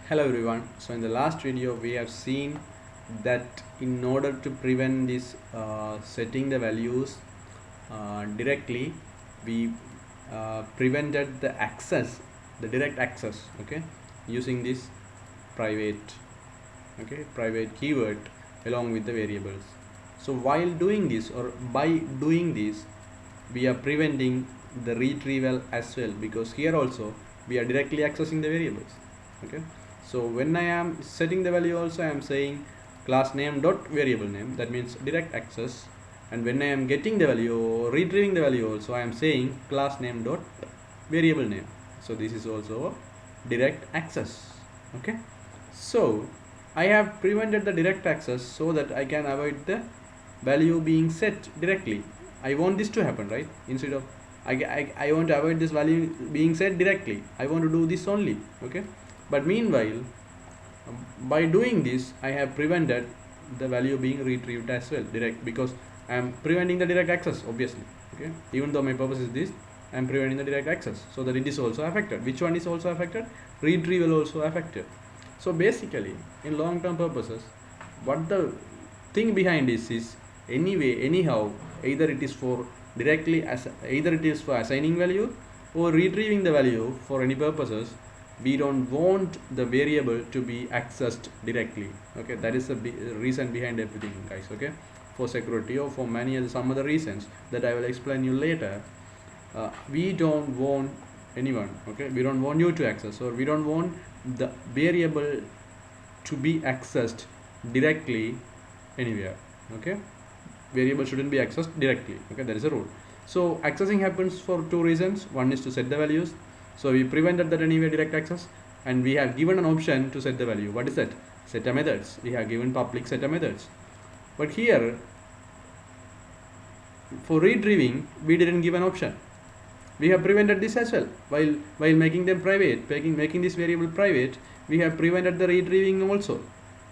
Hello everyone. So in the last video we have seen that in order to prevent this setting the values directly, we prevented the access, the direct access, okay, using this private, private keyword along with the variables. So while doing this, or by doing this, we are preventing the retrieval as well, because here also we are directly accessing the variables. Okay, so when I am setting the value also, I am saying class name dot variable name, that means direct access. And when I am getting the value or retrieving the value also, I am saying class name dot variable name. So this is also direct access. Okay, so I have prevented the direct access so that I can avoid the value being set directly. I want this to happen, right? Instead of I want to avoid this value being set directly, I want to do this only. Okay, but meanwhile, by doing this, I have prevented the value being retrieved as well direct, because I am preventing the direct access, obviously. Okay, even though my purpose is this, I am preventing the direct access, so that it is also affected. Which one is also affected? Retrieval also affected. So basically, in long term purposes, what the thing behind this is, anyway, anyhow, either it is for directly as either it is for assigning value or retrieving the value for any purposes, we don't want the variable to be accessed directly. Okay, that is the reason behind everything, guys. Okay, for security or for many other some other reasons that I will explain you later, we don't want anyone, okay, we don't want you to access, or we don't want the variable to be accessed directly anywhere. Okay, variable shouldn't be accessed directly. Okay, that is a rule. So accessing happens for two reasons. One is to set the values, so we prevented that anyway direct access, and we have given an option to set the value. What is that? Set methods. We have given public set methods, but here for retrieving we didn't give an option. We have prevented this as well. While making them private, making this variable private, we have prevented the retrieving also.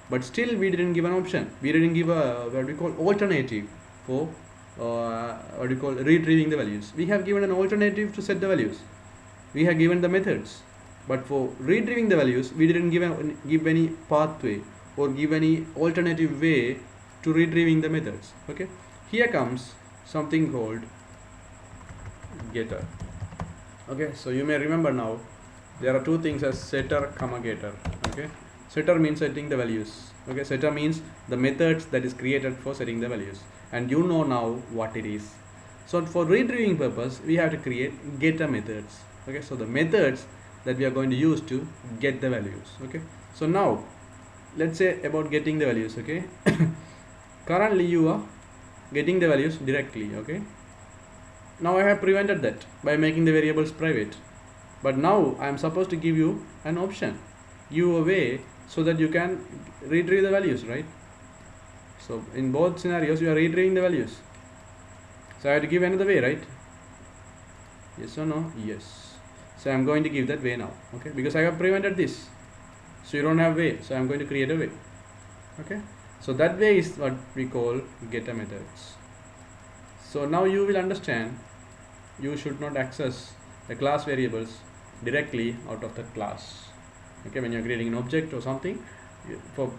But still we didn't give an option. We didn't give a what we call alternative for what we call retrieving the values. We have given an alternative to set the values. We have given the methods, but for retrieving the values we didn't give any pathway or give any alternative way to retrieving the methods. Okay, here comes something called getter. Okay, so you may remember now there are two things as setter comma getter. Okay, setter means setting the values. Okay, setter means the methods that is created for setting the values, and you know now what it is. So for retrieving purpose we have to create getter methods. Okay, so the methods that we are going to use to get the values. Okay, so now let's say about getting the values. Okay, currently you are getting the values directly. Okay, now I have prevented that by making the variables private, but now I am supposed to give you an option, you a way, so that you can retrieve the values, right? So in both scenarios you are retrieving the values, so I have to give another way, right? Yes or no? Yes. So I am going to give that way now. Okay, because I have prevented this, so you don't have way, so I am going to create a way. Okay, so that way is what we call getter methods. So now you will understand you should not access the class variables directly out of that class. Okay, when you are creating an object or something,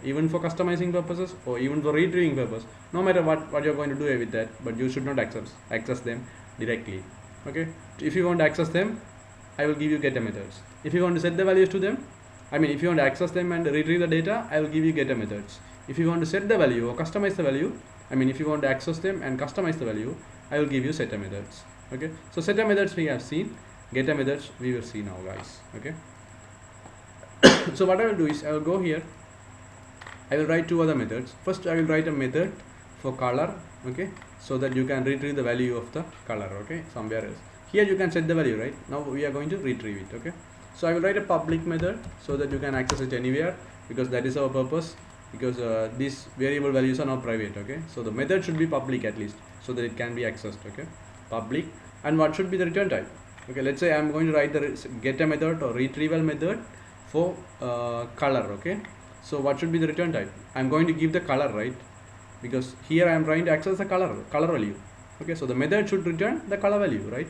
even for customizing purposes or even for retrieving purpose, no matter what you are going to do with that, but you should not access them directly. Okay, if you want to access them, I will give you getter methods. If you want to set the values to them, if you want to access them and retrieve the data, I will give you getter methods. If you want to set the value or customize the value, if you want to access them and customize the value, I will give you setter methods. Okay, so setter methods we have seen, getter methods we will see now, guys. Okay, so what I will do is I will go here, I will write two other methods. First I will write a method for color. Okay, so that you can retrieve the value of the color. Okay, somewhere else. Here you can set the value, right? Now we are going to retrieve it. Okay, so I will write a public method so that you can access it anywhere, because that is our purpose, because these variable values are not private. Okay, so the method should be public at least, so that it can be accessed. Okay, public. And what should be the return type? Okay, let's say I am going to write the getter method or retrieval method for color. Okay, so what should be the return type? I am going to give the color, right? Because here I am trying to access the color value. Okay, so the method should return the color value, right?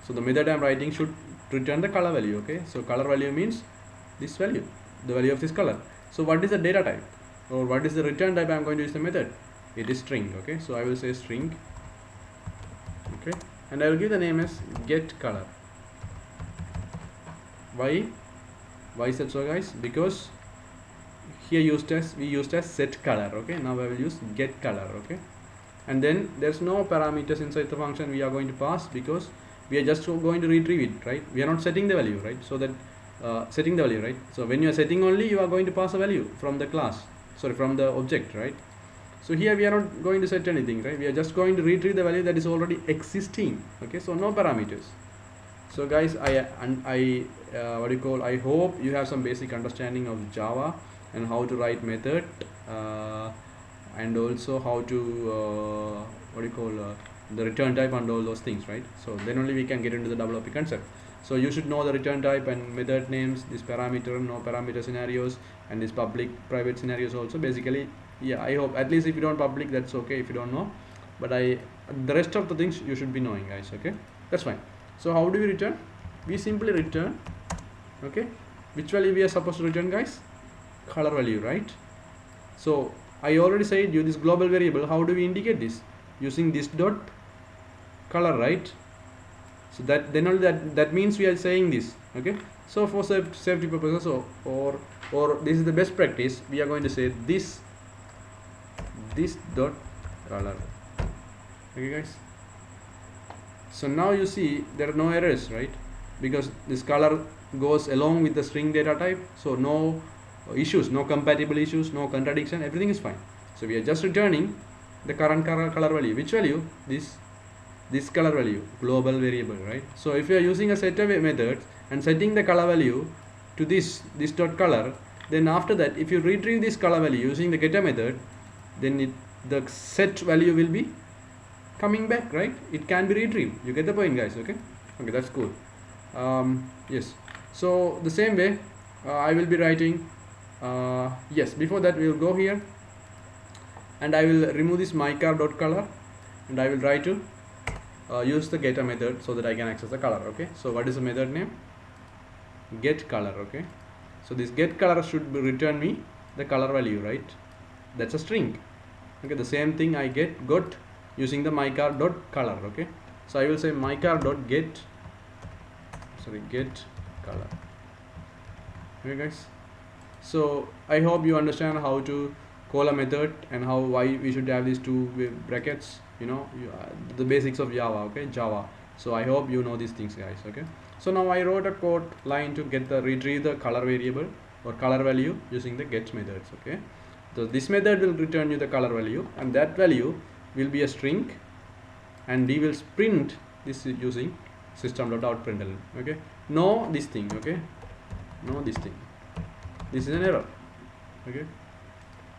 So the method I am writing should return the color value. Okay, so color value means this value, the value of this color. So what is the data type, or what is the return type I am going to use the method? It is string. Okay, so I will say string. Okay, and I will give the name as get color. Why is that so, guys? Because here we used as set color. Okay, now I will use get color. Okay, and then there's no parameters inside the function we are going to pass, because we are just going to retrieve it, right? We are not setting the value, right? So that setting the value, right? So when you are setting only, you are going to pass a value from the class, sorry, from the object, right? So here we are not going to set anything, right? We are just going to retrieve the value that is already existing. Okay, so no parameters. So guys, I hope you have some basic understanding of Java and how to write method, and also how to the return type and all those things, right? So then only we can get into the WP concept. So you should know the return type and method names, this parameter, no parameter scenarios, and this public private scenarios also. Basically, yeah, I hope at least if you don't public, that's okay if you don't know, but the rest of the things you should be knowing, guys. Okay, that's fine. So how do we return? We simply return, okay, which value we are supposed to return, guys? Color value, right? So I already said you this global variable. How do we indicate this? Using this dot color, right? So that then only that means we are saying this. Okay, so for safety purposes, or this is the best practice, we are going to say this dot color. Okay, guys, so now you see there are no errors, right? Because this color goes along with the string data type, so no issues, no compatible issues, no contradiction, everything is fine. So we are just returning the current color value. Which value? This color value, global variable, right? So if you are using a setter method and setting the color value to this dot color, then after that, if you retrieve this color value using the getter method, then the set value will be coming back, right? It can be retrieved. You get the point, guys? Okay, that's cool. Yes, so the same way I will be writing, yes, before that we will go here and I will remove this mycar.color, and I will try to use the getter method so that I can access the color. Okay, so what is the method name? Get color. Okay, so this get color should return me the color value, right? That's a string. Okay, the same thing I got using the mycar.color. Okay, so I will say mycar.get color. Okay, guys, so I hope you understand how to call a method and why we should have these two brackets, the basics of Java. Okay, Java. So I hope you know these things, guys. Okay, so now I wrote a code line to retrieve the color variable or color value using the get methods. Okay, so this method will return you the color value, and that value will be a string, and we will print this using system.out.println. Okay, no this thing. Okay, no this thing. This is an error. Okay,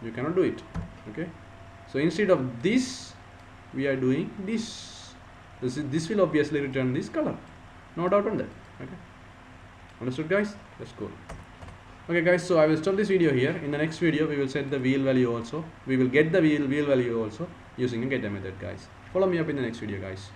you cannot do it. Okay, so instead of this, we are doing this. This will obviously return this color, no doubt on that. Okay, understood, guys? That's cool. Okay, guys, so I will stop this video here. In the next video, we will set the wheel value also. We will get the wheel value also using a getter method, guys. Follow me up in the next video, guys.